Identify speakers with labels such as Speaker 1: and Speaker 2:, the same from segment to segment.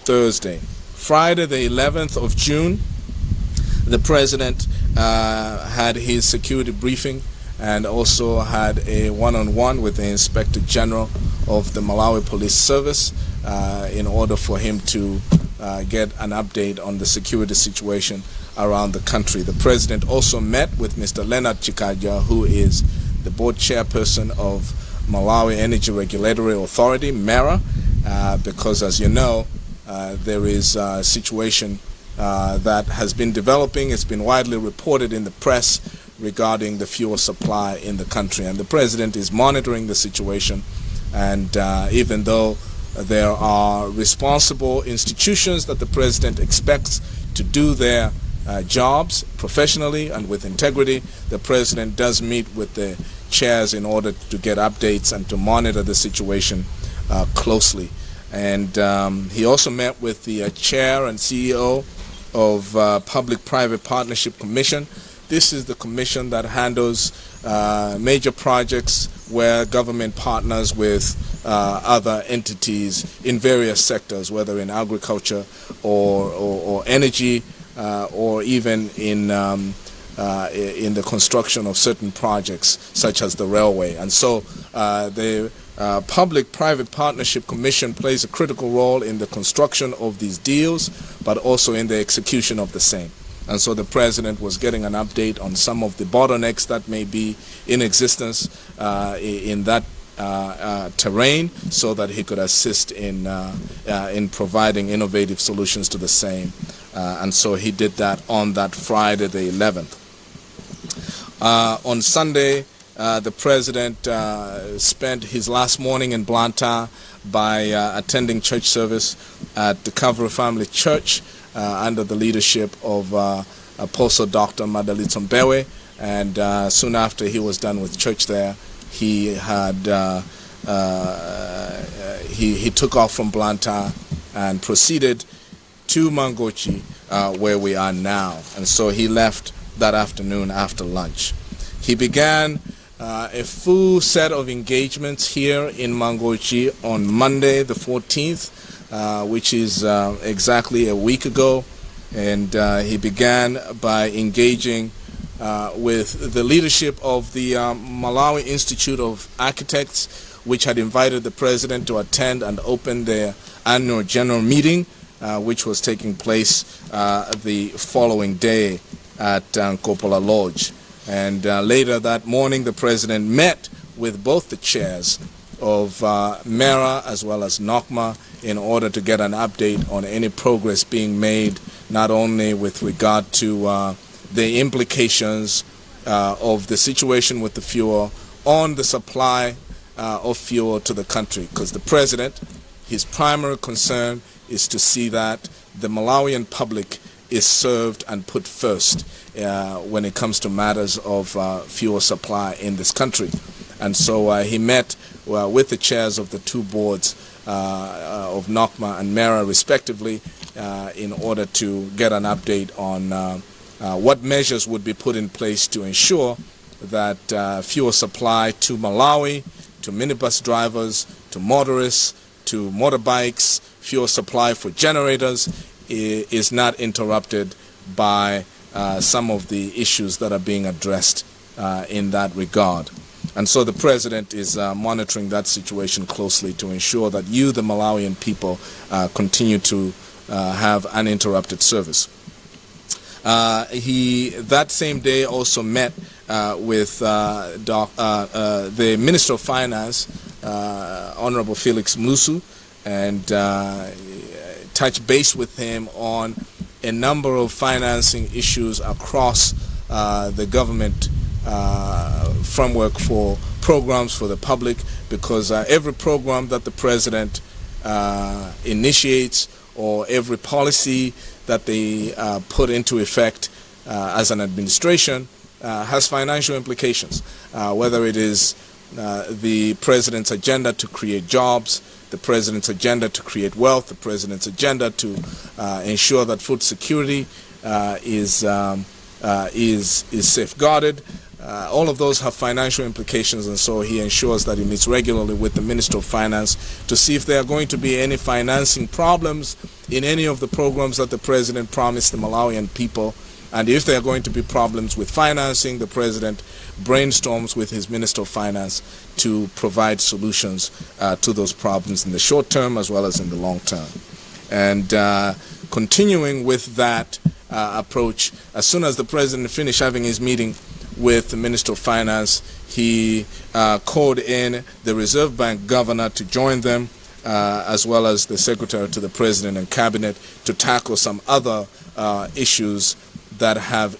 Speaker 1: Thursday. Friday, the 11th of June, the president had his security briefing and also had a one-on-one with the Inspector General of the Malawi Police Service in order for him to get an update on the security situation around the country. The president also met with Mr. Leonard Chikaja, who is the board chairperson of Malawi Energy Regulatory Authority, MERA, because as you know, there is a situation that has been developing. It's been widely reported in the press regarding the fuel supply in the country, and the president is monitoring the situation. And even though there are responsible institutions that the president expects to do their jobs professionally and with integrity, the president does meet with the chairs in order to get updates and to monitor the situation closely. And he also met with the chair and CEO of Public-Private Partnership Commission. This is the commission that handles major projects where government partners with other entities in various sectors, whether in agriculture or energy, or even in the construction of certain projects such as the railway. And so the Public-Private Partnership Commission plays a critical role in the construction of these deals, but also in the execution of the same. And so the president was getting an update on some of the bottlenecks that may be in existence in that terrain, so that he could assist in providing innovative solutions to the same. And so he did that on that Friday the 11th. On Sunday, the president spent his last morning in Blantyre by attending church service at the Calvary Family Church under the leadership of Apostle Dr. Madalitso Mbewe. And soon after he was done with church there, he had he took off from Blantyre and proceeded to Mangochi, where we are now. And so he left that afternoon after lunch. He began a full set of engagements here in Mangochi on Monday the 14th, which is exactly a week ago. And he began by engaging with the leadership of the Malawi Institute of Architects, which had invited the president to attend and open their annual general meeting, which was taking place the following day at Coppola Lodge. And later that morning, the president met with both the chairs of MERA as well as NOCMA in order to get an update on any progress being made, not only with regard to the implications of the situation with the fuel on the supply of fuel to the country, because the president, his primary concern is to see that the Malawian public is served and put first when it comes to matters of fuel supply in this country. And so he met with the chairs of the two boards of NOCMA and MERA respectively in order to get an update on what measures would be put in place to ensure that fuel supply to Malawi, to minibus drivers, to motorists, to motorbikes, fuel supply for generators is not interrupted by some of the issues that are being addressed in that regard. And so the president is monitoring that situation closely to ensure that you, the Malawian people, continue to have uninterrupted service. He that same day also met with the Minister of Finance, Honorable Felix Musu, and touched base with him on a number of financing issues across the government framework for programs for the public, because every program that the president initiates or every policy that they put into effect as an administration has financial implications, whether it is the president's agenda to create jobs, the president's agenda to create wealth, the president's agenda to ensure that food security is safeguarded, all of those have financial implications, and so he ensures that he meets regularly with the Minister of Finance to see if there are going to be any financing problems in any of the programs that the President promised the Malawian people. And if there are going to be problems with financing, the President brainstorms with his Minister of Finance to provide solutions to those problems in the short term as well as in the long term. And continuing with that approach, as soon as the President finished having his meeting with the Minister of Finance, he called in the Reserve Bank governor to join them, as well as the Secretary to the President and Cabinet, to tackle some other issues that have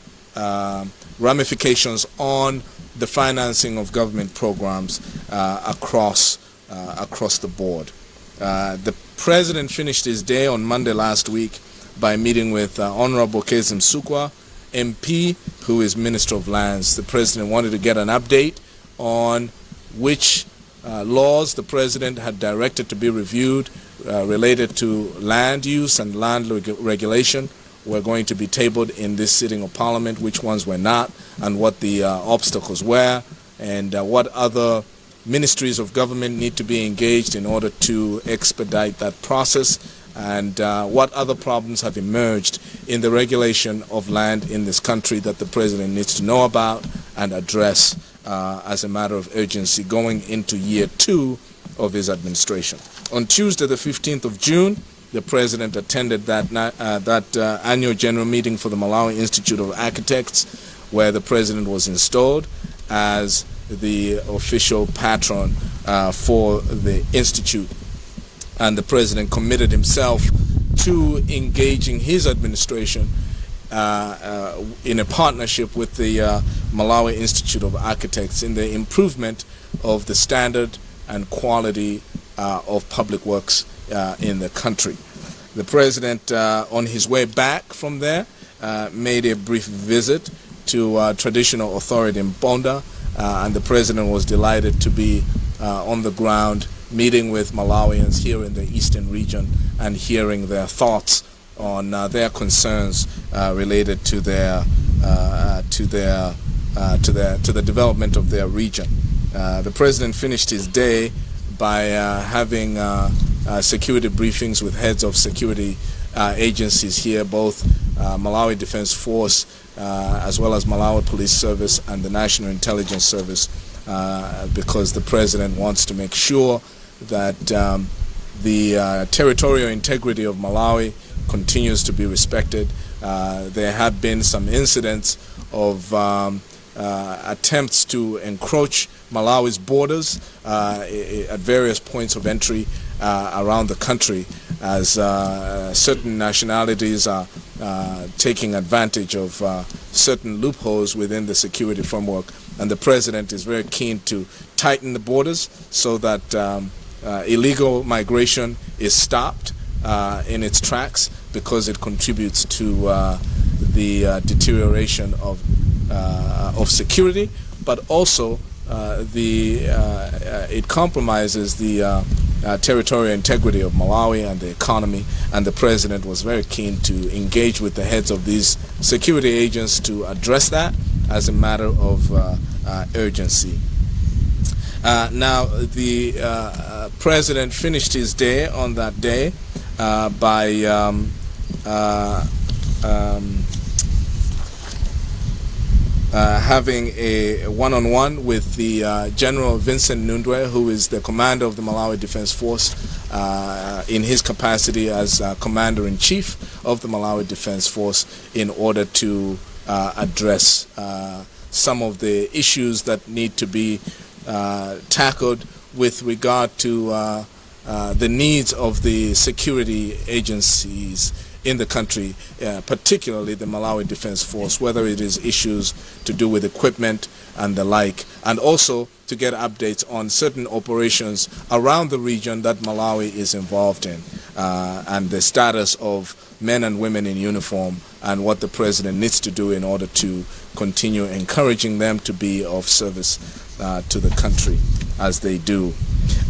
Speaker 1: ramifications on the financing of government programs across the board. The President finished his day on Monday last week by meeting with Honorable Kezim Sukwa, MP, who is Minister of Lands. The President wanted to get an update on which laws the President had directed to be reviewed related to land use and land regulation were going to be tabled in this sitting of Parliament, which ones were not, and what the obstacles were, and what other ministries of government need to be engaged in order to expedite that process, and what other problems have emerged in the regulation of land in this country that the President needs to know about and address as a matter of urgency going into year 2 of his administration. On Tuesday, the 15th of June, the President attended that annual general meeting for the Malawi Institute of Architects, where the President was installed as the official patron for the Institute. And the President committed himself to engaging his administration in a partnership with the Malawi Institute of Architects in the improvement of the standard and quality of public works in the country. The President, on his way back from there, made a brief visit to traditional authority in Bonda, and the President was delighted to be on the ground meeting with Malawians here in the eastern region and hearing their thoughts on their concerns related to the development of their region. The President finished his day by having security briefings with heads of security agencies here, both Malawi Defense Force as well as Malawi Police Service and the National Intelligence Service, because the President wants to make sure that the territorial integrity of Malawi continues to be respected. There have been some incidents of attempts to encroach Malawi's borders at various points of entry around the country, as certain nationalities are taking advantage of certain loopholes within the security framework. And the President is very keen to tighten the borders so that illegal migration is stopped in its tracks, because it contributes to the deterioration of security, but also it compromises the territorial integrity of Malawi and the economy. And the President was very keen to engage with the heads of these security agents to address that as a matter of urgency. Now, the President finished his day on that day by having a one-on-one with the General Vincent Nundwe, who is the commander of the Malawi Defense Force, in his capacity as Commander-in-Chief of the Malawi Defense Force, in order to address some of the issues that need to be tackled with regard to the needs of the security agencies in the country, particularly the Malawi Defense Force, whether it is issues to do with equipment and the like, and also to get updates on certain operations around the region that Malawi is involved in, and the status of men and women in uniform, and what the President needs to do in order to continue encouraging them to be of service to the country as they do.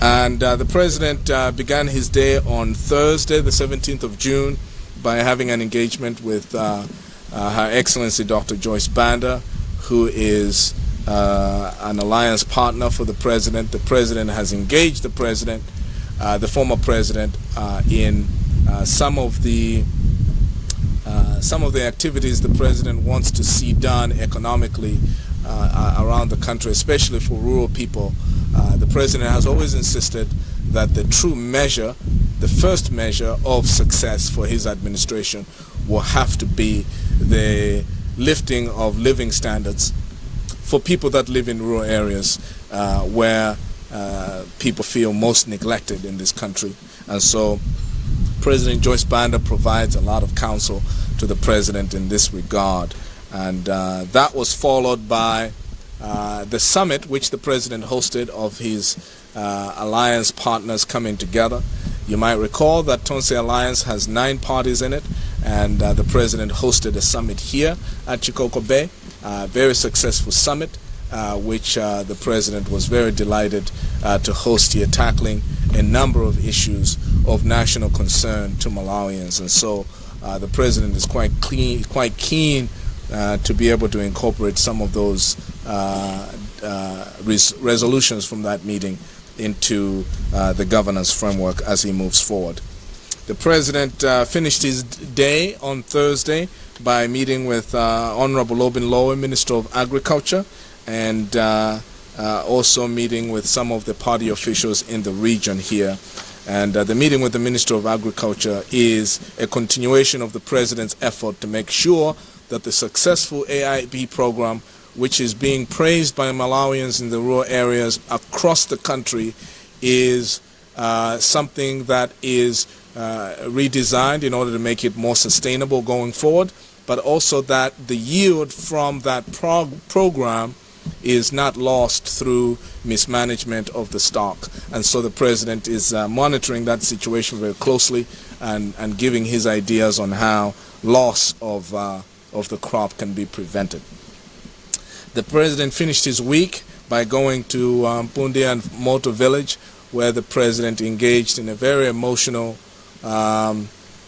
Speaker 1: And the President began his day on Thursday, the 17th of June, by having an engagement with Her Excellency Dr. Joyce Banda, who is an alliance partner for the president. The president has engaged the president, the former president, in some of the activities the president wants to see done economically around the country, especially for rural people. The president has always insisted that the true measure, the first measure of success for his administration will have to be the lifting of living standards for people that live in rural areas where people feel most neglected in this country. And so President Joyce Banda provides a lot of counsel to the president in this regard. And that was followed by the summit which the president hosted of his alliance partners coming together. You might recall that Tonse Alliance has 9 parties in it, and the president hosted a summit here at Chikoko Bay, a very successful summit, which the president was very delighted to host here, tackling a number of issues of national concern to Malawians. And so the president is quite keen to be able to incorporate some of those resolutions from that meeting into the governance framework as he moves forward. The president finished his day on Thursday by meeting with Honorable Obin Lowe, Minister of Agriculture, and also meeting with some of the party officials in the region here. And the meeting with the Minister of Agriculture is a continuation of the president's effort to make sure that the successful AIP program, which is being praised by Malawians in the rural areas across the country, is something that is redesigned in order to make it more sustainable going forward, but also that the yield from that program is not lost through mismanagement of the stock. And so the president is monitoring that situation very closely and giving his ideas on how loss of the crop can be prevented. The president finished his week by going to Mpundi and Moto village, where the president engaged in a very emotional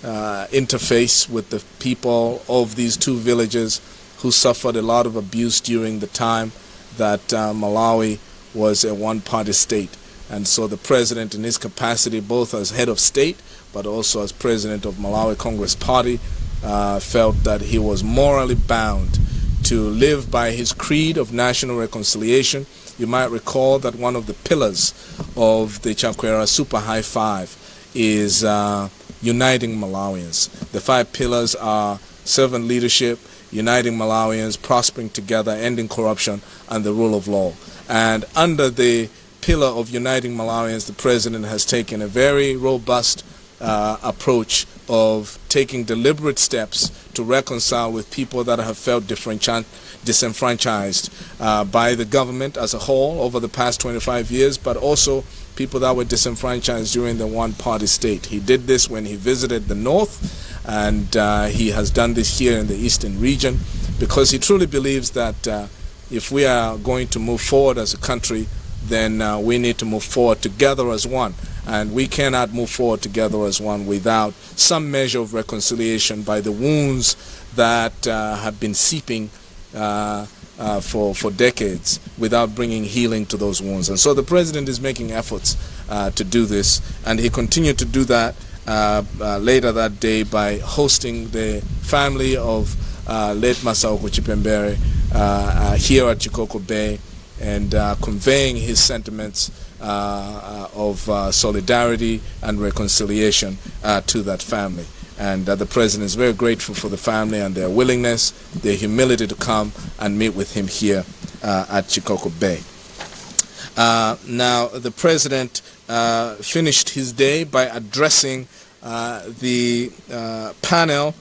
Speaker 1: interface with the people of these 2 villages who suffered a lot of abuse during the time that Malawi was a one-party state. And so the president, in his capacity both as head of state but also as president of Malawi Congress Party, felt that he was morally bound to live by his creed of national reconciliation. You might recall that one of the pillars of the Chakwera Super High Five is uniting Malawians. The 5 pillars are servant leadership, uniting Malawians, prospering together, ending corruption, and the rule of law. And under the pillar of uniting Malawians, the president has taken a very robust approach of taking deliberate steps to reconcile with people that have felt disenfranchised by the government as a whole over the past 25 years, but also people that were disenfranchised during the one-party state. He did this when he visited the north, and he has done this here in the eastern region, because he truly believes that if we are going to move forward as a country, then we need to move forward together as one. And we cannot move forward together as one without some measure of reconciliation by the wounds that have been seeping for decades, without bringing healing to those wounds. And so the president is making efforts to do this, and he continued to do that later that day by hosting the family of late Masaoko Chipembere here at Chikoko Bay, and conveying his sentiments of solidarity and reconciliation to that family. And the president is very grateful for the family and their willingness, their humility to come and meet with him here at Chikoko Bay. Now, the president finished his day by addressing the panel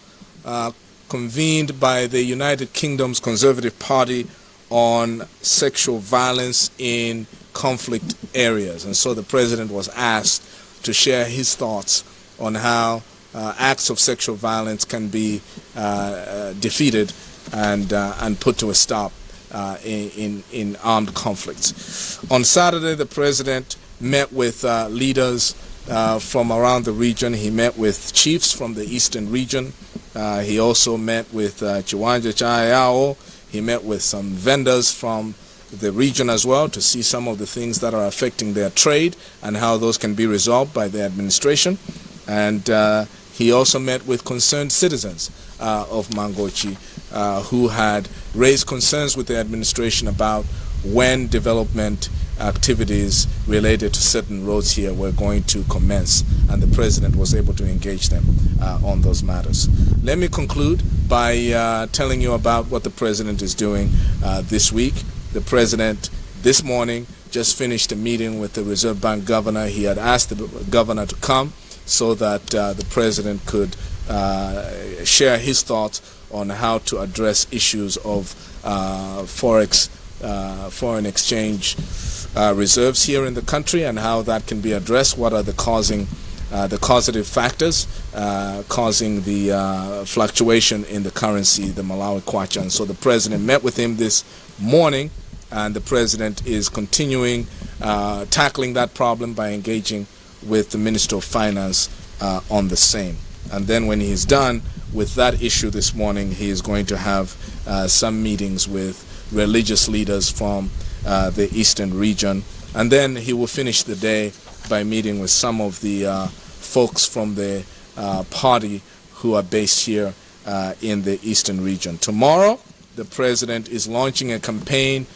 Speaker 1: convened by the United Kingdom's Conservative Party on sexual violence in conflict areas. And so the president was asked to share his thoughts on how acts of sexual violence can be defeated and put to a stop in armed conflicts. On Saturday, the president met with leaders from around the region. He met with chiefs from the eastern region. He also met with Chiwanja Chayao. He met with some vendors from the region as well to see some of the things that are affecting their trade and how those can be resolved by the administration. And he also met with concerned citizens of Mangochi who had raised concerns with the administration about when development activities related to certain roads here were going to commence, and the president was able to engage them on those matters. Let me conclude by telling you about what the president is doing this week. The president this morning just finished a meeting with the Reserve Bank governor. He had asked the governor to come so that the president could share his thoughts on how to address issues of foreign exchange reserves here in the country and how that can be addressed. What are the causative factors causing the fluctuation in the currency, the Malawi kwacha. And so the president met with him this morning, and the president is continuing tackling that problem by engaging with the Minister of Finance on the same. And then when he's done with that issue this morning, he is going to have some meetings with religious leaders from the eastern region, and then he will finish the day by meeting with some of the folks from the party who are based here in the eastern region. Tomorrow, the president is launching a campaign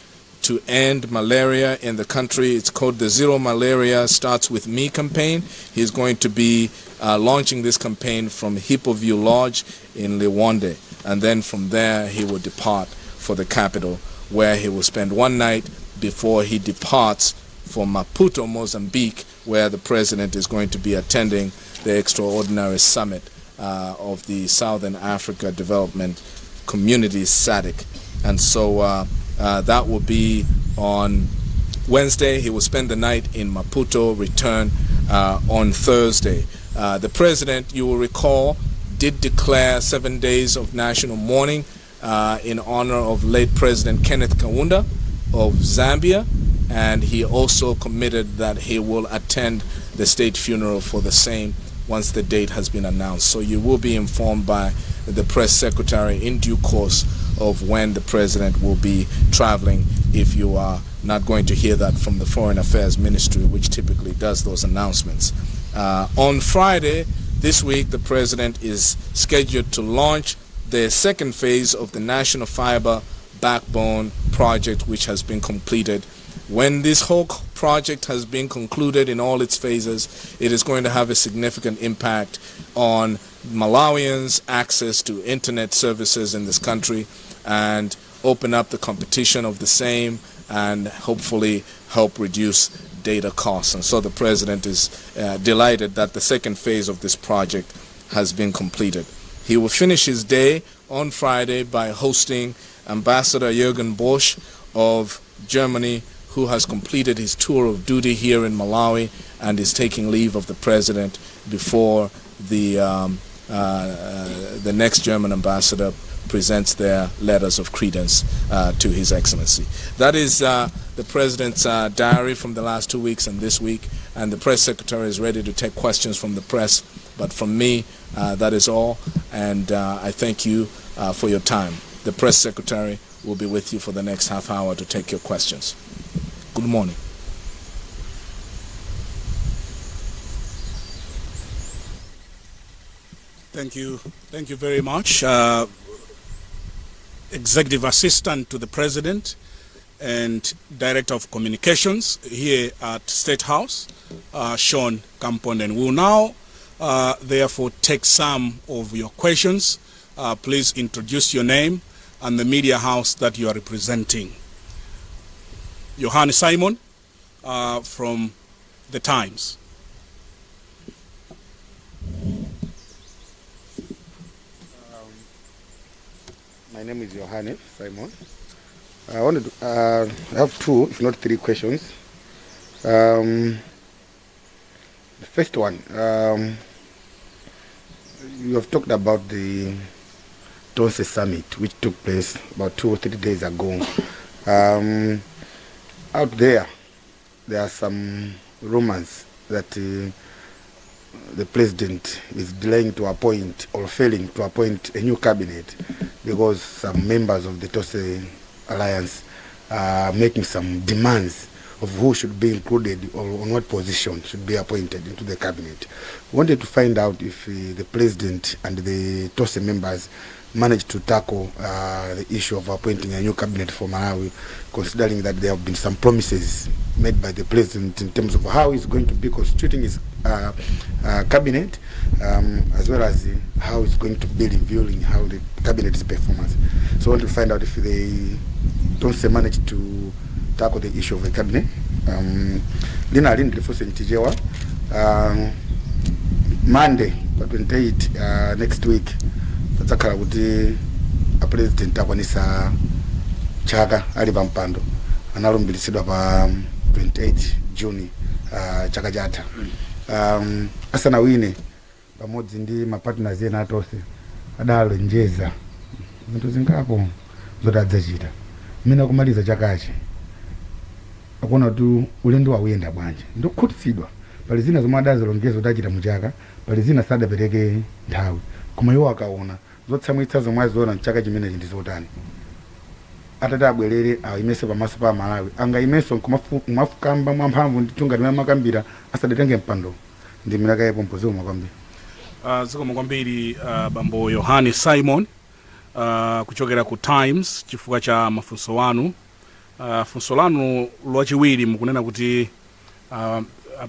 Speaker 1: to end malaria in the country. It's called the Zero Malaria Starts With Me campaign. He's going to be launching this campaign from Hippo View Lodge in Liwonde, and then from there he will depart for the capital, where he will spend one night before he departs for Maputo, Mozambique, where the president is going to be attending the extraordinary summit of the Southern Africa Development Community, SADC. And so that will be on Wednesday. He will spend the night in Maputo, return on Thursday. The president, you will recall, did declare 7 days of national mourning in honor of late President Kenneth Kaunda of Zambia, and he also committed that he will attend the state funeral for the same once the date has been announced. So you will be informed by the press secretary in due course of when the president will be traveling, if you are not going to hear that from the Foreign Affairs Ministry, which typically does those announcements. On Friday this week, the president is scheduled to launch the second phase of the National Fiber Backbone project, which has been completed. When this whole project has been concluded in all its phases, it is going to have a significant impact on Malawians' access to internet services in this country and open up the competition of the same and hopefully help reduce data costs. And so the president is delighted that the second phase of this project has been completed. He will finish his day on Friday by hosting Ambassador Jürgen Bosch of Germany, who has completed his tour of duty here in Malawi and is taking leave of the president before the next German ambassador presents their letters of credence to His Excellency. That is the president's diary from the last 2 weeks and this week, and the press secretary is ready to take questions from the press. But from me, that is all, and I thank you for your time. The press secretary will be with you for the next half hour to take your questions. Good morning.
Speaker 2: Thank you very much. Executive Assistant to the President and Director of Communications here at State House, Sean Kampon, and we'll now therefore take some of your questions. Please introduce your name and the media house that you are representing. Johannes Simon from The Times.
Speaker 3: My name is Johannes Simon. I have two, if not three questions. The first one, you have talked about the Tonse Summit, which took place about 2 or 3 days ago. Out there are some rumors that the president is delaying to appoint or failing to appoint a new cabinet because some members of the Tonse Alliance making some demands of who should be included or on what position should be appointed into the cabinet. We wanted to find out if the president and the TOSE members managed to tackle the issue of appointing a new cabinet for Malawi, considering that there have been some promises made by the president in terms of how he's going to be constituting his cabinet, as well as how he's going to be reviewing how the cabinet's performance. So I want to find out if they don't manage to tackle the issue of the cabinet. Lina Lindri Fose Ntijewa, Monday, 28 next week, tatakhala kuti a president akwanisa chaka ali pampando analumbiritsidwa pa 28 Juni chaka chatha. Asana wine pamodzi ndi mapartners ena atose adalonjeza zinthu zingapo zoti adzachita. Mina kumaliza chakachi akuona kuti ulendo wauyenda bwanji ndikukhutitsidwa pali zina zomwe adazilongezo tachita muchaka, pali zina sadapereke nthawi, koma iwo akaona zotsamwitsa zomwe aziona mchaka chimenechi ndi zotani. Atati abwerere ayimenso pamaso pa Malawi, angayimenso kumafukamba mwamphamvu nditunga timene makambira asadatenge mpando. Ndi milaka yepo mpozi umwe kwambiri.
Speaker 2: Zikomo kwambiri bambo Yohani Simon kuchokera ku Times chifukwa cha mafunso wanu. Funso lanu lwachiwiri mukunena kuti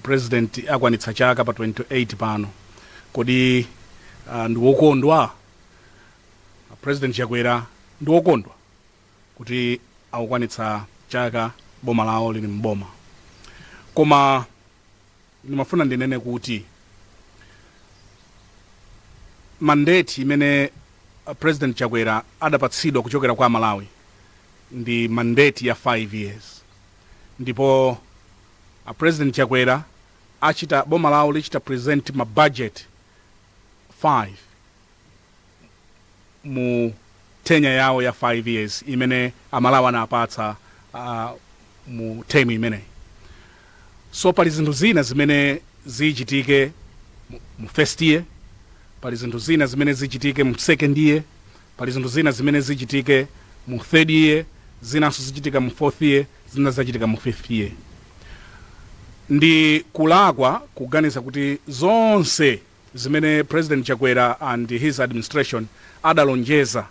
Speaker 2: president akwanitsa chaka pa 28 pano. Kodi ndi wokondwa president Chakwera, ndi wokondwa kuti akwanitsa chaka boma lawo lili mboma. Koma nimafuna ndinene kuti mandate imene president Chakwera adapatsidwa kuchokera kwa Malawi ndi mandate ya 5 years. Ndipo president Chakwera achita boma lawo lichita present ma budget 5 mu tenya yawo ya 5 years imene Amalawi anapatsa mu term imene. So pali zinthu zina zimene zichitike mu first year, pali zinthu zina zimene zichitike mu second year, pali zinthu zina zimene zichitike mu third year, zinanso zichitika mu fourth year, zina zachitika mu fifth year. Ndi kulakwa kuganiza kuti zonse zimene president Chakwera and his administration adalonjeza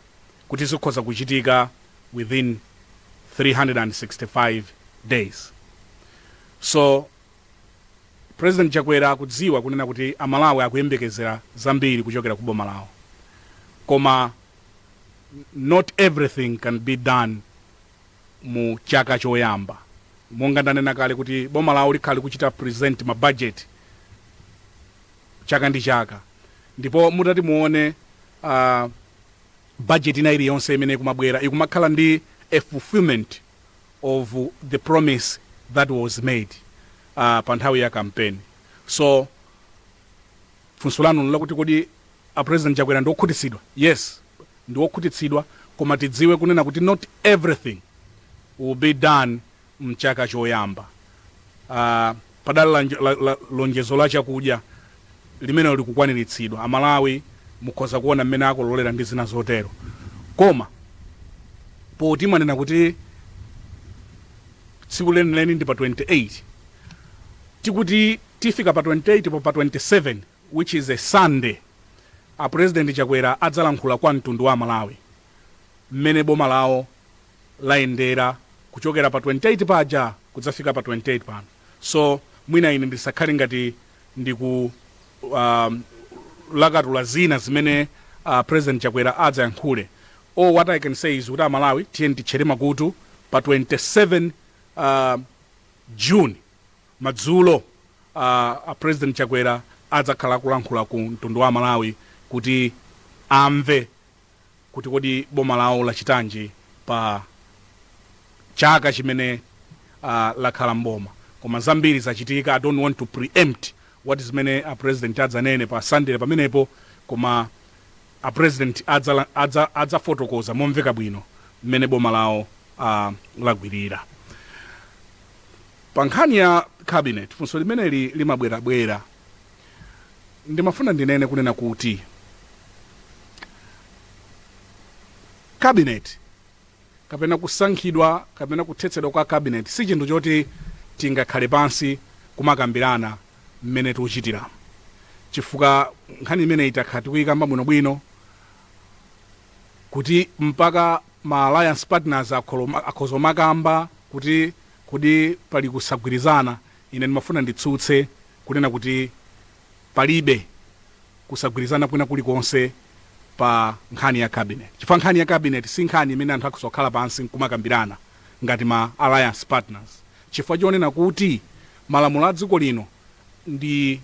Speaker 2: kuti zikhoza kuchitika within 365 days. So president Chakwera akudziwa kunena kuti Amalawi akuyembekezera zambiri kuchokera ku boma lawo. Koma not everything can be done mu chaka choyamba. Monga ndanena kale kuti boma lawo likhali kuchita present ma budget chaka ndi chaka. Ndipo mutati muone budget ina iliyonse imene kumabwera ikumakhala ndi a fulfillment of the promise that was made pa nthawi ya campaign. So funso lanu lakuti kodi a president Chakwera ndi wokhutitsidwa? Yes, ndi wokhutitsidwa, koma tidziwe kunena kuti not everything will be done mchaka choyamba. Padala lonjezo la chakudya limene likukwaniritsidwa, Amalawi mukhoza kuona mmene akulolera ndi zina zotero. Koma poti manena kuti tsiku lenileni ndi pa 28, tikuti tifika pa 28 pa 27, which is a Sunday, a president Chakwera adzalankhula kwa mtundu wa Malawi mmene boma lawo laendera kuchokera pa 28 paja kudzafika pa 28 pano. So mwina ine ndisakhale ngati ndiku lakatula zina zimene president Chakwera adzayankhule. All what I can say is kuti Malawi tiye tichere makutu pa 27 June madzulo a president Chakwera adzakhala kulankhula ku mtundu wa Malawi kuti amve kuti kodi boma lawo lachitanji pa chaka chimene lakhala mboma. Koma zambiri zachitika. I don't want to preempt what is mene a president adzanene pa Sunday pamenepo, koma a president adza fotokoza momveka bwino mmene boma lawo lagwirira. Pa nkhani ya cabinet, funso limene limabwerabwera, ndimafuna ndinene kunena kuti cabinet kapena kusankhidwa kapena kuthetsedwa kwa cabinet si chinthu choti tingakhale pansi kumakambirana mmene tikuchitira, chifukwa nkhani imene itakhala tikuyikamba bwinobwino kuti mpaka ma alliance partners akhoza makamba kuti pali kusagwirizana. Ine ndimafuna nditsutse kunena kuti palibe kusagwirizana kwina kulikonse pa nkhani ya cabinet, chifukwa nkhani ya cabinet si nkhani imene anthu akhoza kukhala pansi kumakambirana ngati ma alliance partners, chifukwa chonena kuti malamulo a dziko lino ndi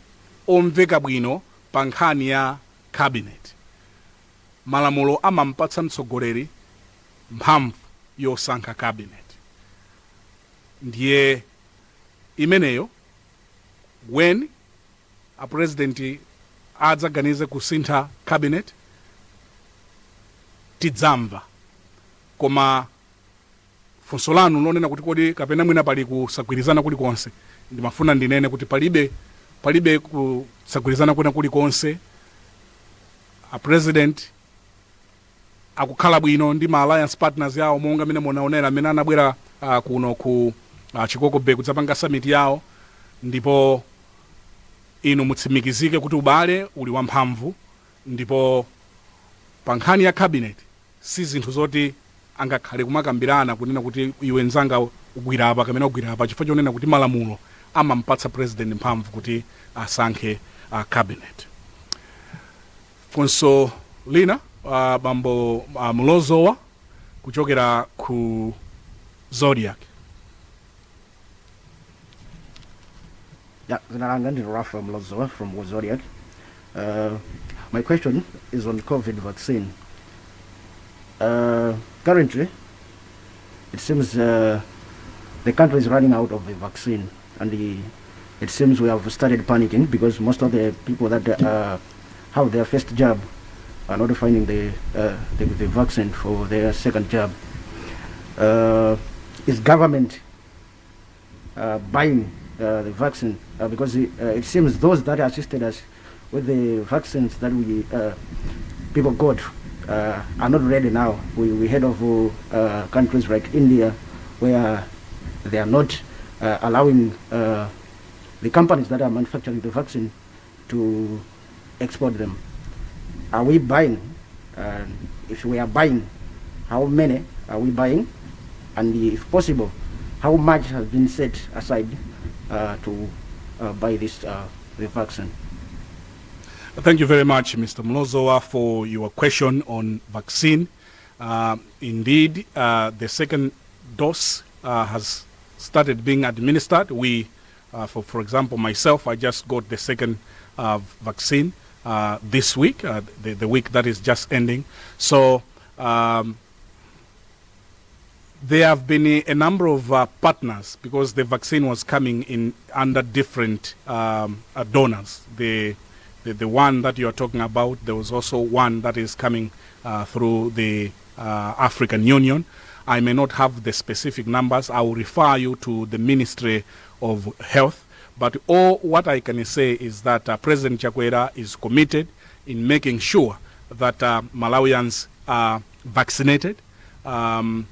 Speaker 2: omveka bwino pa nkhani ya cabinet. Malamulo amampatsa mtsogoleri mphamvu yosankha cabinet, ndiye imeneyo when a president adzaganize kusintha cabinet tidzamva. Koma funso lanu lonena kuti kodi kapena mwina pali kusagwirizana kulikonse, ndimafuna ndinene kuti palibe kusagwirizana kwina kulikonse. A president akukhala bwino ndi ma alliance partners yawo monga mene munaonera amene anabwera kuno ku Chikoko Bay kudzapanga summit yawo, ndipo inu mutsimikizike kuti ubale uli wamphamvu, ndipo pa nkhani ya cabinet si zinthu zoti angakhale kumakambirana kunena kuti iwe nzanga ugwira apa kamene ugwira apa, chifukwa chonena kuti malamulo amampatsa president mphamvu kuti asankhe cabinet. Funso lina bambo Mlozowa kuchokera ku Zodiac.
Speaker 4: Yeah, Zinalanga ndi Rafa Mlozowa from Zodiac. My question is on COVID vaccine. Currently, it seems the country is running out of the vaccine, and it seems we have started panicking because most of the people that have their first jab are not finding the vaccine for their second jab. Is government buying the vaccine? Because it seems those that assisted us with the vaccines that we people got are not ready now. We heard of countries like India where they are not allowing the companies that are manufacturing the vaccine to export them. Are we buying? If we are buying, how many are we buying? And if possible, how much has been set aside to buy the vaccine?
Speaker 2: Thank you very much, Mr. Mlozowa, for your question on vaccine. Indeed, the second dose has started being administered. We, for example, myself, I just got the second vaccine this week, the week that is just ending. So there have been a number of partners because the vaccine was coming in under different donors. The one that you are talking about, there was also one that is coming through the African Union. I may not have the specific numbers. I will refer you to the Ministry of Health. But all what I can say is that President Chakwera is committed in making sure that Malawians are vaccinated. The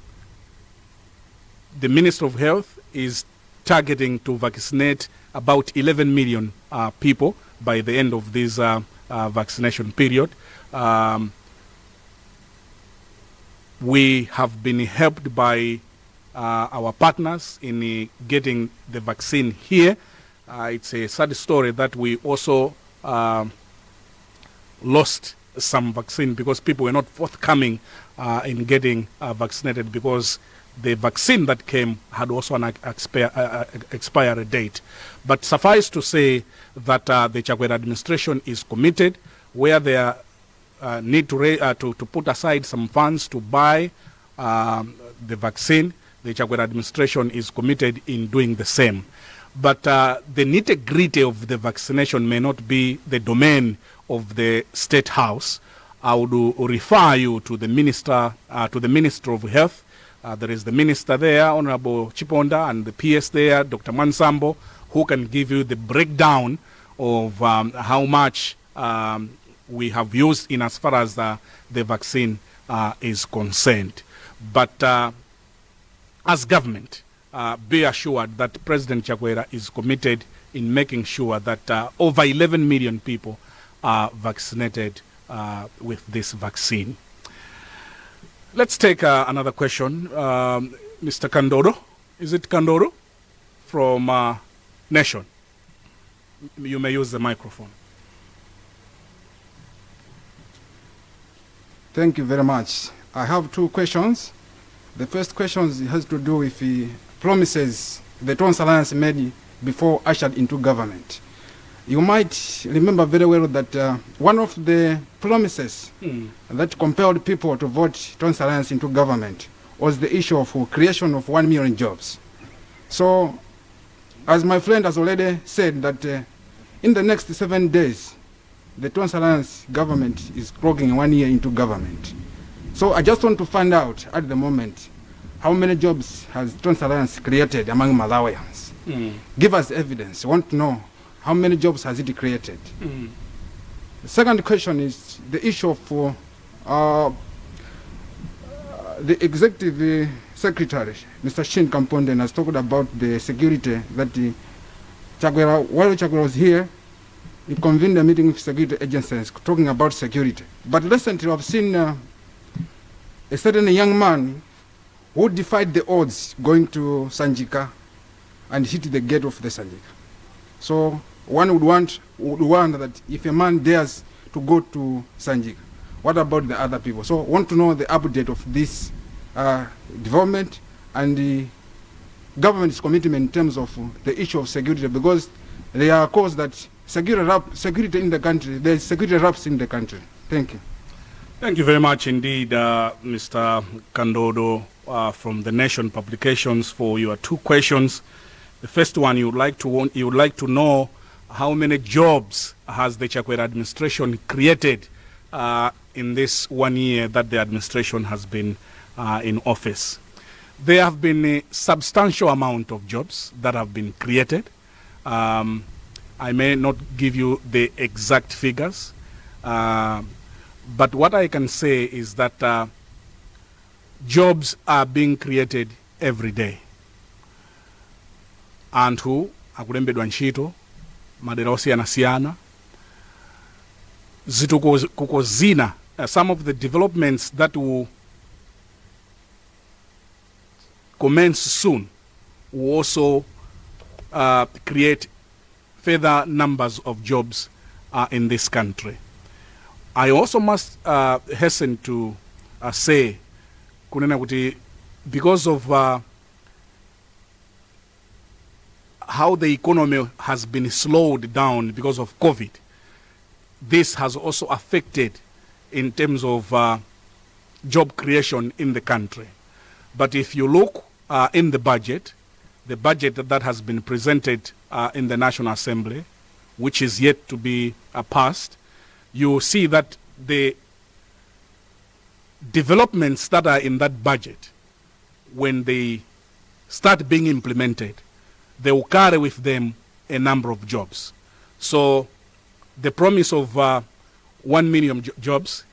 Speaker 2: Ministry of Health is targeting to vaccinate about 11 million people by the end of this vaccination period. We have been helped by our partners in getting the vaccine here. It's a sad story that we also lost some vaccine because people were not forthcoming in getting vaccinated because the vaccine that came had also an expiry date. But suffice to say that the Chakwera administration is committed where they are, need to put aside some funds to buy the vaccine. The Chakwera administration is committed in doing the same. But the nitty-gritty of the vaccination may not be the domain of the State House. I would refer you to the Minister of Health. There is the Minister there, Honorable Chiponda, and the PS there, Dr. Mansambo, who can give you the breakdown of how much we have used in as far as the vaccine is concerned. But as government, be assured that President Chakwera is committed in making sure that over 11 million people are vaccinated with this vaccine. Let's take another question. Mr. Kandodo, is it Kandodo? From Nation. You may use the microphone.
Speaker 5: Thank you very much. I have two questions. The first question has to do with the promises the Tonse Alliance made before ushered into government. You might remember very well that one of the promises that compelled people to vote Tonse Alliance into government was the issue of creation of 1 million jobs. So, as my friend has already said, that in the next 7 days, the Tonse Alliance government is clocking 1 year into government. So I just want to find out at the moment how many jobs has Tonse Alliance created among Malawians. Give us evidence. We want to know how many jobs has it created. The second question is the issue of the executive secretary, Mr. Shin Kamponden, has talked about the security that while Chakwera was here, he convened a meeting with security agencies talking about security. But recently I've seen a certain young man who defied the odds going to Sanjika and hit the gate of the Sanjika. So one would wonder that if a man dares to go to Sanjika, what about the other people? So I want to know the update of this development and the government's commitment in terms of the issue of security, because there are calls that security in the country, there's security raps in the country. Thank you.
Speaker 2: Thank you very much indeed, Mr. Kandodo from the Nation Publications, for your two questions. The first one, you would like to know how many jobs has the Chakwera administration created in this 1 year that the administration has been in office. There have been a substantial amount of jobs that have been created. I may not give you the exact figures, but what I can say is that jobs are being created every day. Anthu akulembedwa ntchito madera osiyanasiyana zitukuko zina. Some of the developments that will commence soon will also create further numbers of jobs in this country. I also must hasten to say, kunena kuti, because of how the economy has been slowed down because of COVID, this has also affected in terms of job creation in the country. But if you look in the budget that has been presented in the National Assembly, which is yet to be passed, you see that the developments that are in that budget, when they start being implemented, they will carry with them a number of jobs. So the promise of 1 million jobs,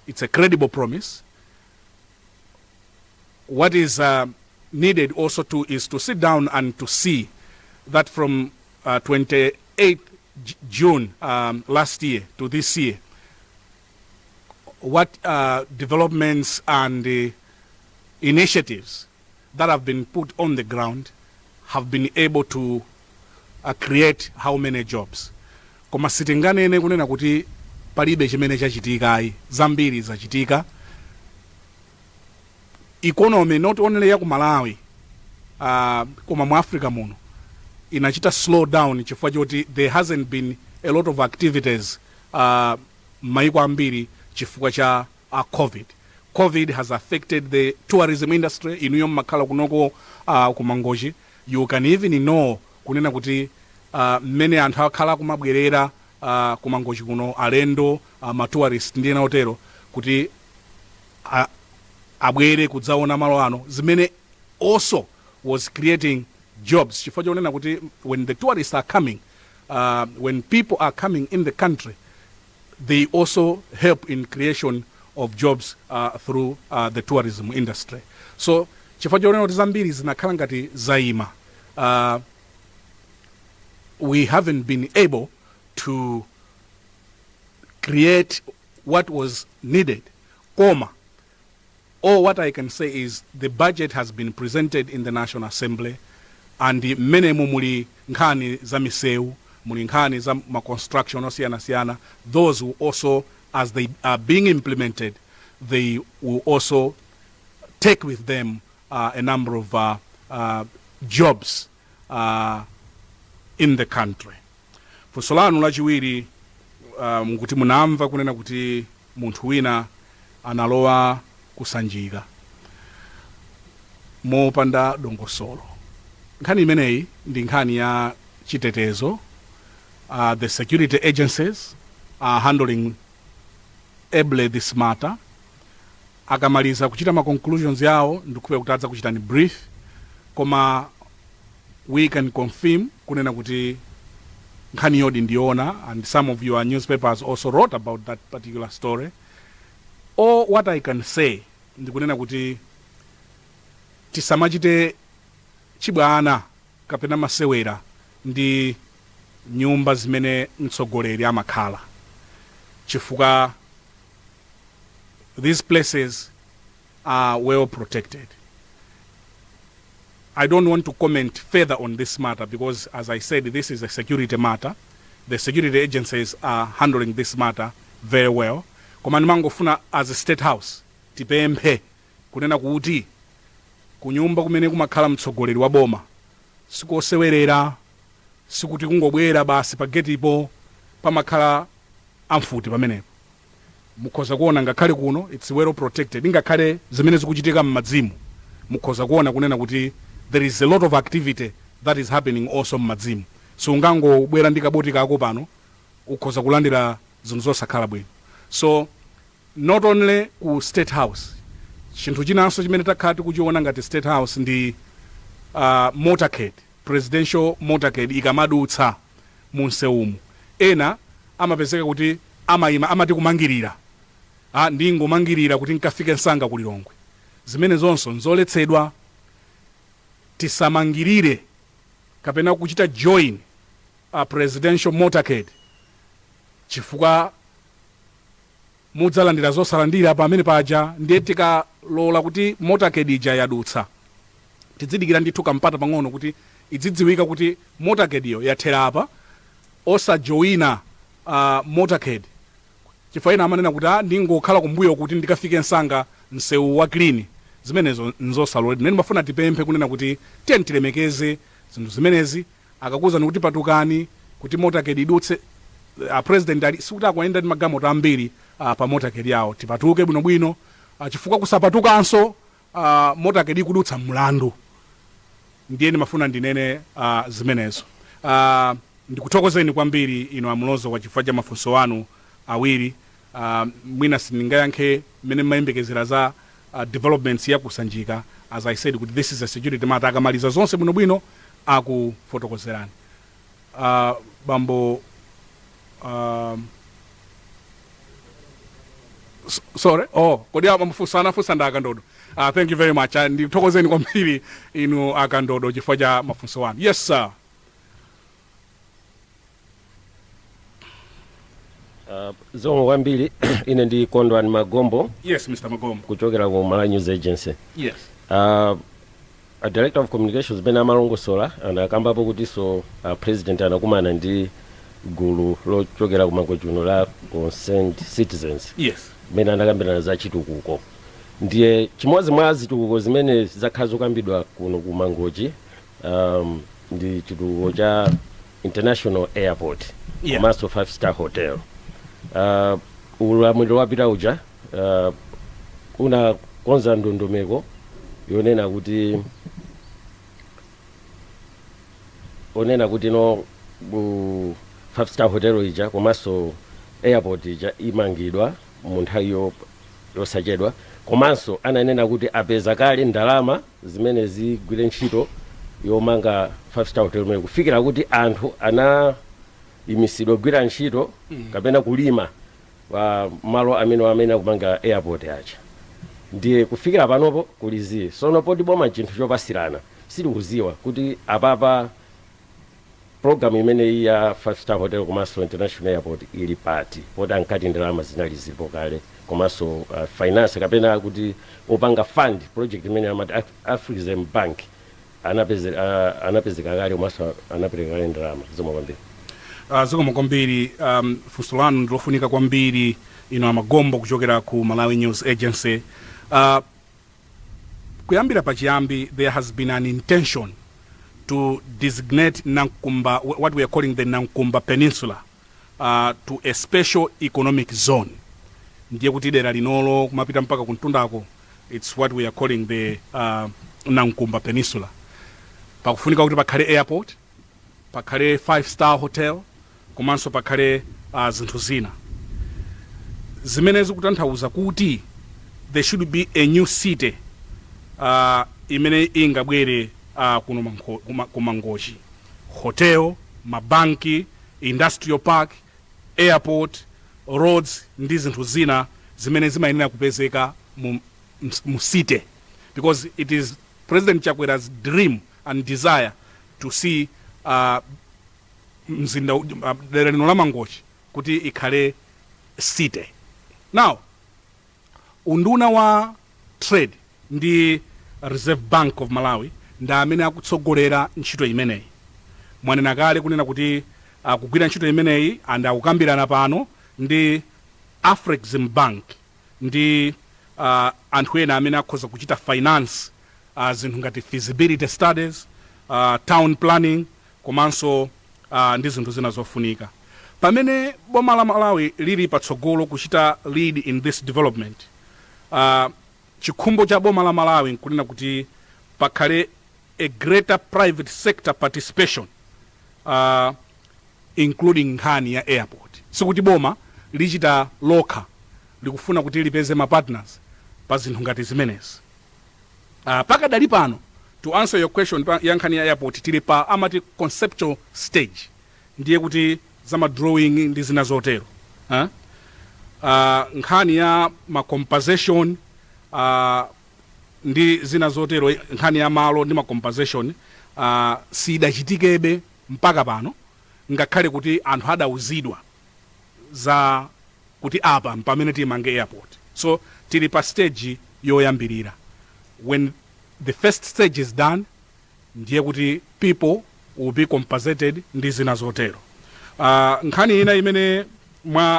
Speaker 2: it's a credible promise. What is needed also is to sit down and to see that from 28th June last year to this year, what developments and initiatives that have been put on the ground have been able to create how many jobs. Koma sitinganene kunena kuti palibe chimene chachitika, zambiri zachitika. Economy not only ya ku Malawi koma mu Africa muno inachita slow down chifukwa choti there hasn't been a lot of activities maiko ambiri chifukwa cha COVID has affected the tourism industry. Inuyo makhala kunoko kumangoji, you can even know kunena kuti many anthu akhala kumabwerera kumangoji kuno alendo ma tourist ndi ena otero kuti abwere kudzaona malo ano, zimene also was creating jobs chifukwa chonena kuti when the tourists are coming, when people are coming in the country, they also help in creation of jobs through the tourism industry. So chifukwa chonena kuti zambiri zinakhala ngati zaima. We haven't been able to create what was needed. All what I can say is the budget has been presented in the National Assembly, and many muli nkhani za misewu, muli nkhani za construction osiyana. Those who also, as they are being implemented, they will also take with them a number of jobs in the country. Fusolano lachiwiri kuti munamva kunena kuti munthu wina analowa kusanjika mopanda dongosolo. Nkhani imeneyi ndi nkhani ya chitetezo. The security agencies are handling ably this matter. Akamaliza kuchita ma conclusions yawo ndikupe kutadza kuchita ni brief, koma we can confirm kunena kuti nkhani yodi ndiona, and some of your newspapers also wrote about that particular story. Or what I can say ndikunena kuti tisamachite chibwana kapena masewera ndi nyumba zimene mtsogoleri amakhala, chifukwa these places are well protected. I don't want to comment further on this matter because, as I said, this is a security matter. The security agencies are handling this matter very well. Komani mangofuna as a State House tipemphe kunena kuti kunyumba kumene kumakhala mtsogoleri wa boma sikosewerera, sikuti kungobwera basi pagetipo pamakhala amfuti pamenepo. Mukhoza kuona ngakhale kuno it's well protected. Ngakhale zimene zikuchitika m'madzimu mukhoza kuona kunena kuti there is a lot of activity that is happening also m'madzimu. So ungangobwera ndi kaboti kako pano ukhoza kulandira zinthu zosakhala bwino. So not only ku State House, chinthu chinanso chimene takhala tikuchiona ngati State House ndi motorcade, presidential motorcade ikamadutsa mu nsewumu. Ena amapezeka kuti amati kumangirira. Ndingomangirira kuti nkafike nsanga kulilongwe. Zimene zonso nzoletsedwa. Tisamangirire kapena kuchita join a presidential motorcade chifukwa mudzalandira zosalandira pamene paja. Ndiye tikalola kuti motorcade ija yadutsa tidzidikira ndithu kampata pang'ono kuti idzidziwika kuti motorcade iyo yathera apa, osajoina motorcade chifukwa ina amanena kuti ndingokhala kumbuyo kuti ndikafike nsanga msewu wa clean. Zimenezo nzosaloledwa. Nene mafuna tipemphe kunena kuti tiye tilemekeze zinthu zimenezi. Akakuza kuti patukani kuti motorcade idutse, president ali sikuti akuyenda ndi magalimoto ambiri pa motorcade yawo. Tipatuke bwinobwino chifukwa kusapatukanso motorcade ikudutsa mlandu. Ndiye mafuna ndinene zimenezo. Ndikuthokozeni kwambiri ino amlozo kwa chifukwa cha mafunso wanu awiri. Mwina sindingayankhe mmene mayembekezera za developments ya kusanjika. As I said, this is a security matter. Akamaliza zonse bwinobwino akufotokozerani. Bambo sorry, kodi amafusa ndakandodo. Thank you very much. Ndithokozeni kwambiri inu akandodo chifukwa cha mafunso wanu. Yes sir.
Speaker 6: Zomwe kwambiri ine ndi Kondwani Magombo.
Speaker 2: Yes, Mr. Magombo.
Speaker 6: Kuchokera ku Malawi News Agency.
Speaker 2: Yes.
Speaker 6: A Director of Communications bena amalongosola anakambapo kuti so President anakumana ndi gulu lochokera ku Mangochi la Concerned Citizens.
Speaker 2: Yes.
Speaker 6: Bena anakambirana za chitukuko. Ndiye chimodzi mwa zitukuko zimene zakhala zokambidwa kuno ku Mangochi ndi chitukuko cha International Airport. Yeah. Komanso 5-star hotel. Ulamuliro wapita uja una konza ndondomeko yonena kuti no 5-star hotel ija komanso airport ija imangidwa mu nthawi yosachedwa. Komanso ananena kuti apeza kale ndalama zimene zigwire ntchito yomanga 5-star hotel imene kufikira kuti anthu ana imisidwa gwira ntchito kapena kulima wa malo amene kumanga airport acha. ndiye kufikira panopo kuliziye sono poti boma chinthu chopasirana sitikuziwa kuti apapa program imeneyi ya 5-star hotel komanso international airport ili pati poti ankati ndalama zinali zilipo kale komanso finance kapena kuti opanga fund project imene amati African Bank anapezeka kale komanso anapereka kale ndalama zomwe kwambiri.
Speaker 2: Zikomo kwambiri, funso lanu ndilofunika kwambiri ino amagombo kuchokera ku Malawi News Agency. Kuyambira pachiyambi there has been an intention to designate Nankumba, what we are calling the Nankumba Peninsula, to a special economic zone. Ndiye kuti dera linolo kumapita mpaka kuntundako, it's what we are calling the Nankumba Peninsula. Pakufunika kuti pakhale airport, pakhale 5-star hotel, komanso pakhale zinthu zina. Zimenezi kutanthauza kuti there should be a new city imene ingabwere kuno kumangochi. Hotel, mabanki, industrial park, airport, roads, ndi zinthu zina zimene zimayenera kupezeka mu city, because it is President Chakwera's dream and desire to see mzinda dera lino la Mangochi kuti ikhale city. Now, unduna wa trade ndi Reserve Bank of Malawi nda amene akutsogolera ntchito imeneyi. Mwanena kale kunena kuti kugwira ntchito imeneyi and akukambirana pano ndi African Bank ndi anthu ena amene akhoza kuchita finance zinthu ngati feasibility studies, town planning, komanso ndi zinthu zina zofunika. Pamene boma la Malawi lili patsogolo kuchita lead in this development, chikhumbo cha boma la Malawi nkunena kuti pakhale a greater private sector participation, including nkhani ya airport. Sikuti boma lichita lokha likufuna kuti lipeze ma partners pa zinthu ngati zimenezi. Pakadali pano, to answer your question ya nkhani ya airport, tili pa amati conceptual stage, ndiye kuti zama drawing ndi zina zotero. Nkhani ya ma compensation ndi zina zotero, nkhani ya malo ndi ma compensation sidachitikebe mpaka pano, ngakhale kuti anthu adauzidwa za kuti apa pamene timange airport. So tili pa stage yoyambirira. When the first stage is done, ndiye kuti people will be compensated ndi zina zotero. Nkhani ina imene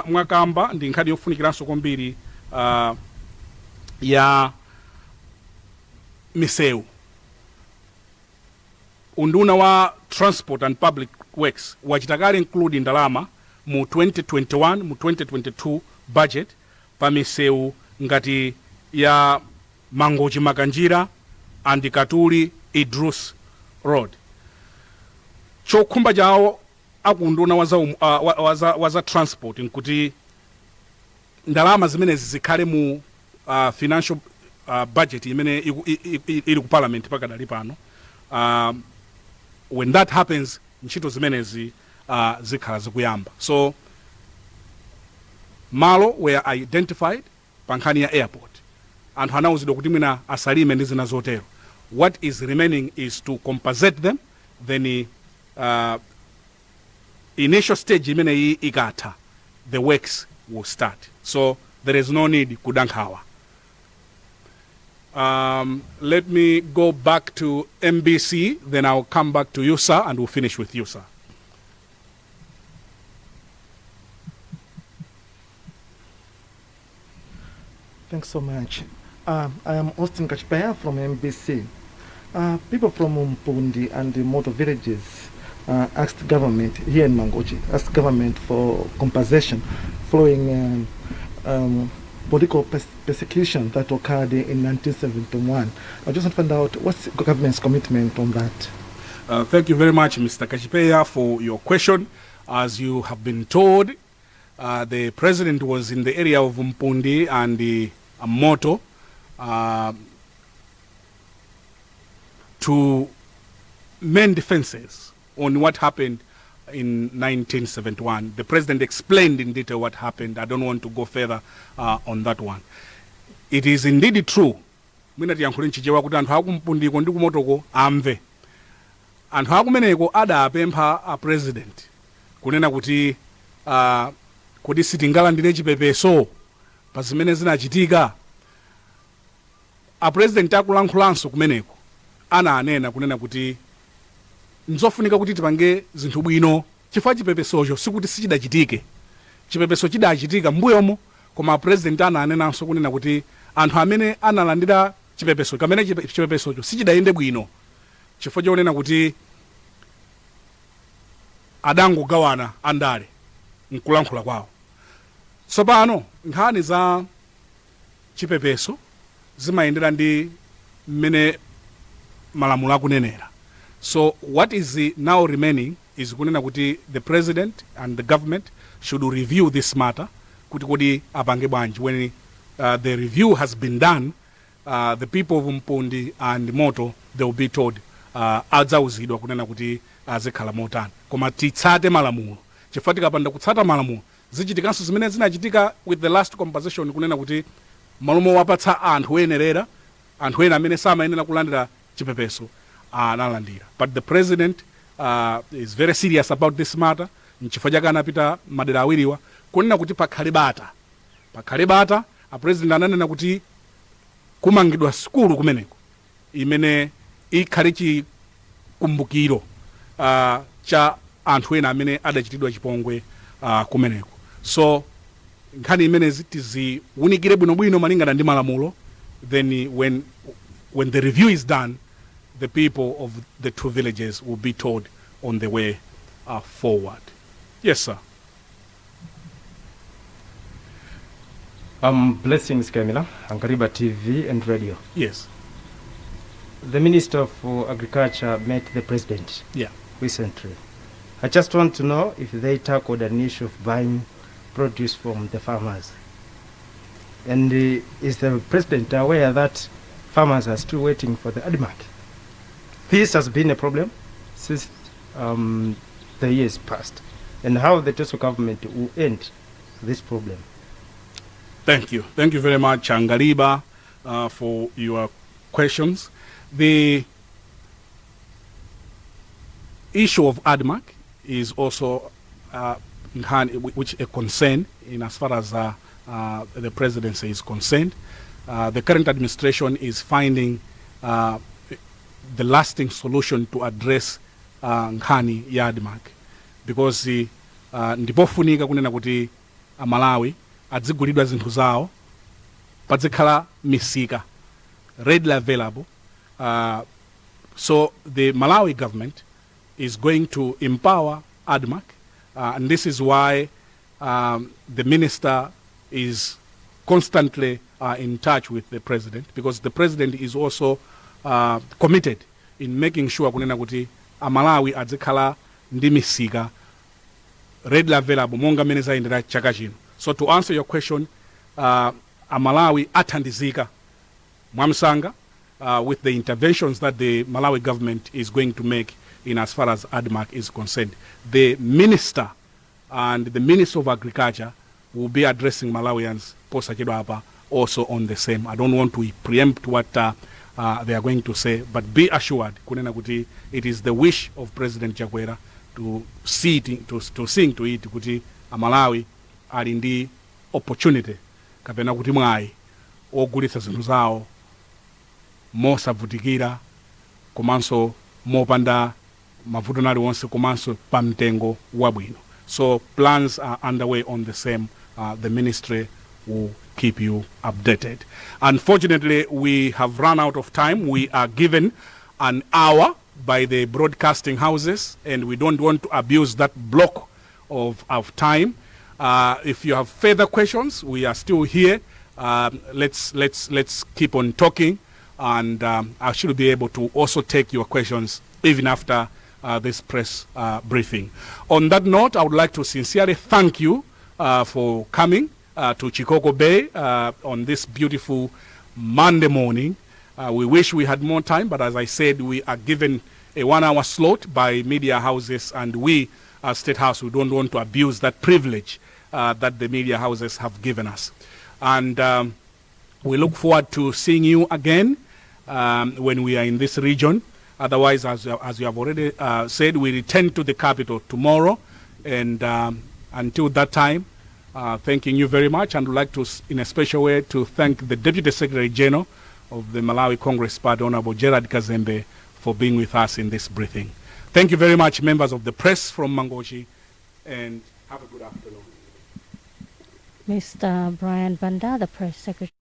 Speaker 2: mwakamba ndi nkhani yofunikiranso kwambiri ya misewu. Unduna wa Transport and Public Works wachitakale include ndalama mu 2021 mu 2022 budget pa misewu ngati ya Mangochi Makanjira and Katuli Idrus Road. Chokhumba jawo akunduna waza transport nkuti ndalama zimenezi zikhale mu financial budget imene ili ku parliament pakadali pano. When that happens, ntchito zimenezi zikhala zikuyamba. So malo were identified pa nkhani ya airport. Anthu anauzidwa kuti mwina asalime ndi zina zotero. What is remaining is to compensate them, then initial stage imene ikatha, the works will start. So there is no need kudankhawa. Let me go back to MBC, then I'll come back to you, sir, and we'll finish with you, sir.
Speaker 7: Thanks so much. I am Austin Kachipaya from MBC. People from Mpundi and the Moto villages asked government here in Mangochi, asked government for compensation following political persecution that occurred in 1971. I just want to find out what's the government's commitment on that.
Speaker 2: Thank you very much, Mr. Kachipeya, for your question. As you have been told, the president was in the area of Mpundi and the Moto to mend defenses on what happened in 1971. The president explained in detail what happened. I don't want to go further on that one. it is indeed true mwina tiyankhule nchichewa kuti anthu akumpundiko ndi kumotoko amve. Anthu akumeneko adapempha a president kunena kuti kuti sitingalandire chipepeso pa zimene zinachitika. A president akulankhulanso kumeneko ananena kunena kuti nzofunika kuti tipange zinthu bwino chifukwa chipepesocho sikuti sichidachitike. Chipepeso chidachitika mbuyomo, koma a president ananenanso kunena kuti anthu amene analandira chipepeso kamene chipepesocho sichidayende bwino chifukwa chonena kuti adangogawana andale mkulankhula kwawo. Tsopano nkhani za chipepeso zimayendera ndi mmene malamulo akunenera. So what is now remaining is kunena kuti the president and the government should review this matter kuti kodi apange bwanji. When the review has been done, the people of Mpundi and Moto, they will be told adzauzidwa kunena kuti azikhala motani. Koma titsate malamulo chifukwa tikapanda kutsata malamulo zichitikanso zimene zinachitika with the last compensation kunena kuti malumo wapatsa anthu oyenerera, anthu ena amene samayenera kulandira chipepeso analandira. But the president is very serious about this matter. Nchifukwa chake anapita madera awiriwa kunena kuti pakhale bata. A president ananena kuti kumangidwa skulu kumeneko imene ikhale chikumbukiro cha anthu ena amene adachitidwa chipongwe kumeneko. So nkhani imenezi tiziwunikire bwinobwino malingana ndi malamulo. Then when the review is done, the people of the two villages will be told on the way forward. Yes, sir.
Speaker 8: Blessings, Camila, Ankariba TV and radio.
Speaker 2: Yes.
Speaker 8: The Minister of Agriculture met the President recently. I just want to know if they tackled an issue of buying produce from the farmers. And is the President aware that farmers are still waiting for the ADMAC? This has been a problem since the years past. And how the Teso government will end this problem.
Speaker 2: Thank you. Thank you very much, Angaliba, for your questions. The issue of ADMAC is also which a concern in as far as the presidency is concerned. The current administration is finding the lasting solution to address nkhani ya ADMAC, because ndipofunika kunena kuti Malawi adzigulidwa zinthu zawo padzikhala misika readily available. So the Malawi government is going to empower ADMAC, and this is why the minister is constantly in touch with the president, because the president is also committed in making sure kunena kuti Malawi adzikhala ndi misika readily available monga mene zayendera chaka chino. So to answer your question, Malawi athandizika mwamsanga with the interventions that the Malawi government is going to make in as far as ADMAC is concerned. The minister and the Minister of Agriculture will be addressing Malawians posachedwa also on the same. I don't want to preempt what they are going to say, but be assured kunena kuti it is the wish of President Chakwera to see to sing to it kuti Malawi ali ndi opportunity kapena kuti mwayi ogulitsa zinthu zawo mosavutikira komanso mopanda mavuto naliwonse komanso pamtengo wabwino. So plans are underway on the same. The ministry will keep you updated. Unfortunately, we have run out of time. We are given an hour by the broadcasting houses, and we don't want to abuse that block of time. If you have further questions, we are still here. Let's keep on talking, and I should be able to also take your questions even after this press briefing. On that note, I would like to sincerely thank you for coming to Chikoko Bay on this beautiful Monday morning. We wish we had more time, but as I said, we are given a 1 hour slot by media houses, and we as State House, we don't want to abuse that privilege that the media houses have given us. And We look forward to seeing you again when we are in this region. Otherwise, as you have already said, we return to the capital tomorrow. And until that time, thanking you very much, and would like to, in a special way, to thank the Deputy Secretary General of the Malawi Congress Party, Honorable Gerard Kazembe, for being with us in this briefing. Thank you very much, members of the press from Mangochi, and have a good afternoon.
Speaker 9: Mr. Brian Banda, the press secretary.